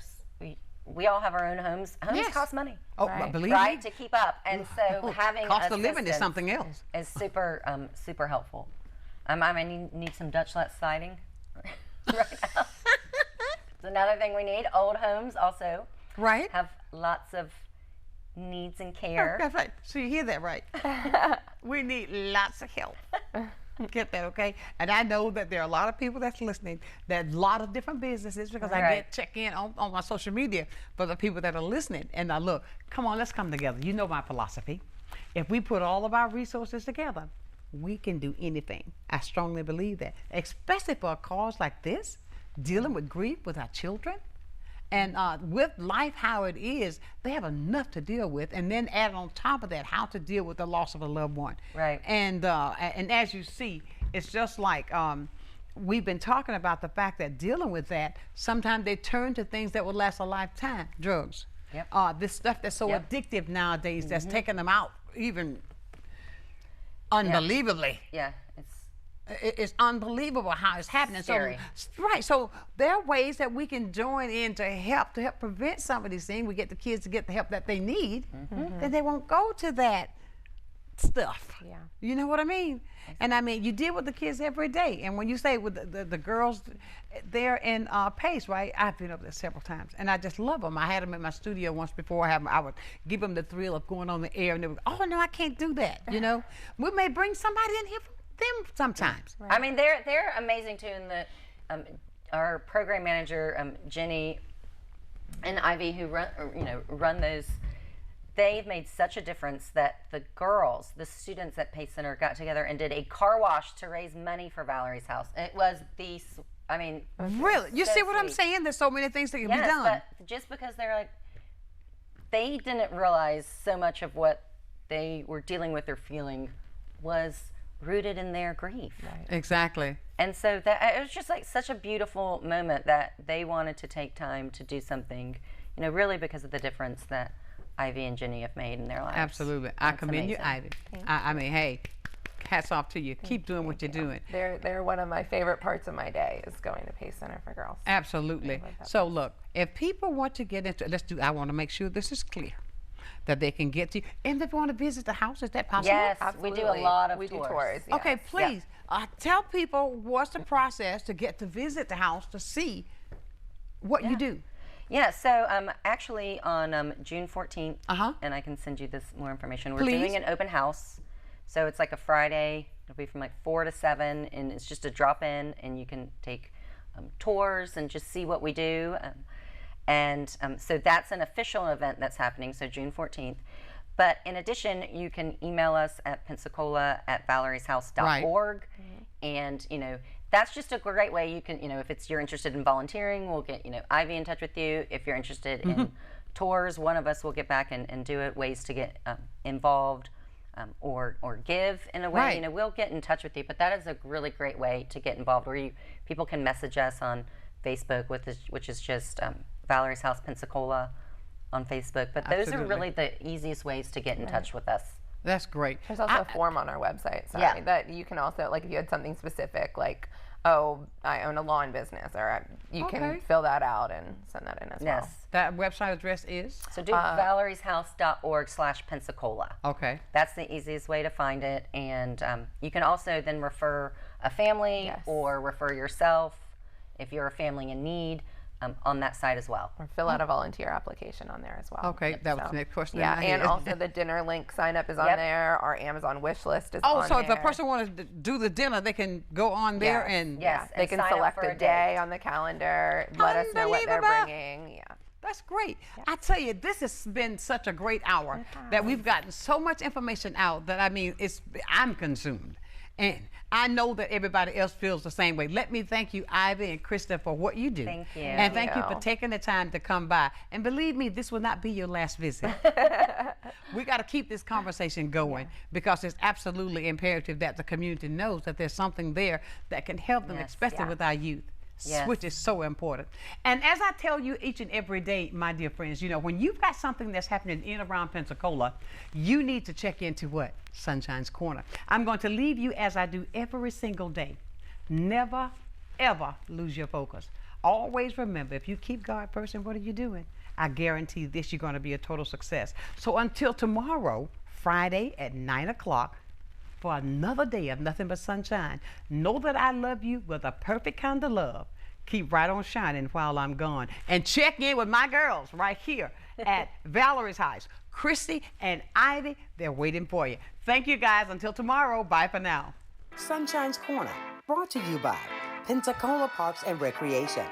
we all have our own homes. Homes cost money. Oh, right. Believe me. to keep up, and so having cost of living is something else. Is super super helpful. I need some Dutch-let siding right now. It's another thing we need. Old homes also have lots of needs and care. That's right. So you hear that right. We need lots of help. Get that, okay? And I know that there are a lot of people that's listening, that a lot of different businesses, because I get check in on my social media for the people that are listening. And I look, come on, let's come together. You know my philosophy. If we put all of our resources together, we can do anything. I strongly believe that, especially for a cause like this, dealing with grief with our children. And with life how it is, they have enough to deal with, and then add on top of that how to deal with the loss of a loved one. Right. And as you see, it's just like we've been talking about the fact that dealing with that, sometimes they turn to things that will last a lifetime. Drugs. Yep. This stuff that's so addictive nowadays, that's taking them out even unbelievably. Yeah. It's unbelievable how it's happening. Scary. So there are ways that we can join in to help prevent some of these things. We get the kids to get the help that they need, then they won't go to that stuff. Yeah. You know what I mean? And I mean, you deal with the kids every day. And when you say with the girls, they're in Pace, right? I've been over there several times, and I just love them. I had them in my studio once before. I would give them the thrill of going on the air, and they would, oh no, I can't do that. We may bring somebody in here for them sometimes. Right. I mean, they're amazing too. And our program manager Jenny and Ivy, who run those, they've made such a difference that the girls, the students at Pace Center, got together and did a car wash to raise money for Valerie's house. It was really, you see what I'm saying? There's so many things that can be done. But just because they didn't realize so much of what they were dealing with or feeling was rooted in their grief. Right. Exactly. And so it was just like such a beautiful moment that they wanted to take time to do something, really because of the difference that Ivy and Jenny have made in their lives. Absolutely. I commend you, Ivy. I mean, hey, hats off to you. Keep doing what you're doing. They're one of my favorite parts of my day is going to PACE Center for Girls. Absolutely. So look, if people want to get into, I want to make sure this is clear, that they can get to you. And if they want to visit the house, is that possible? Yes, absolutely. we do a lot of tours. tours. Do tours, yes. Okay, please tell people what's the process to get to visit the house to see what you do. Yeah, so actually on June 14th, and I can send you this more information, we're doing an open house. So it's like a Friday, it'll be from like 4 to 7, and it's just a drop-in, and you can take tours and just see what we do. So that's an official event that's happening, so June 14th. But in addition, you can email us at pensacola@valerieshouse.org. And, you know, that's just a great way you can, you know, if you're interested in volunteering, we'll get, you know, Ivy in touch with you. If you're interested in tours, one of us will get back and do it, ways to get involved or give in a way. You know, we'll get in touch with you. But that is a really great way to get involved, where people can message us on Facebook, which is just Valerie's House Pensacola on Facebook. But those are really the easiest ways to get in touch with us. That's great. There's also a form on our website, that you can also, like if you had something specific, like, oh, I own a lawn business, or you can fill that out and send that in as well. That website address is? So do valerieshouse.org/Pensacola. Okay. That's the easiest way to find it. And you can also then refer a family or refer yourself if you're a family in need. On that site as well. Or fill out a volunteer application on there as well. Okay, that was the next question. Yeah, and also the dinner link sign up is on there. Our Amazon wish list is on there. Oh, so if a person wants to do the dinner, they can go on there and... Yes, they can select a day on the calendar, let us know what they're bringing. Yeah. That's great. I tell you, this has been such a great hour that we've gotten so much information out that, I mean, I'm consumed. And I know that everybody else feels the same way. Let me thank you, Ivy and Crista, for what you do. Thank you. And thank you for taking the time to come by. And believe me, this will not be your last visit. We got to keep this conversation going because it's absolutely imperative that the community knows that there's something there that can help them, especially with our youth. Which is so important. And as I tell you each and every day, my dear friends, you know, when you've got something that's happening in and around Pensacola, you need to check into what? Sunshine's Corner. I'm going to leave you as I do every single day. Never, ever lose your focus. Always remember, if you keep God first, and what are you doing? I guarantee this, you're going to be a total success. So until tomorrow, Friday at 9 o'clock, for another day of nothing but sunshine, know that I love you with a perfect kind of love. Keep right on shining while I'm gone. And check in with my girls right here at Valerie's House. Christy and Ivy, they're waiting for you. Thank you, guys. Until tomorrow, bye for now. Sunshine's Corner, brought to you by Pensacola Parks and Recreation.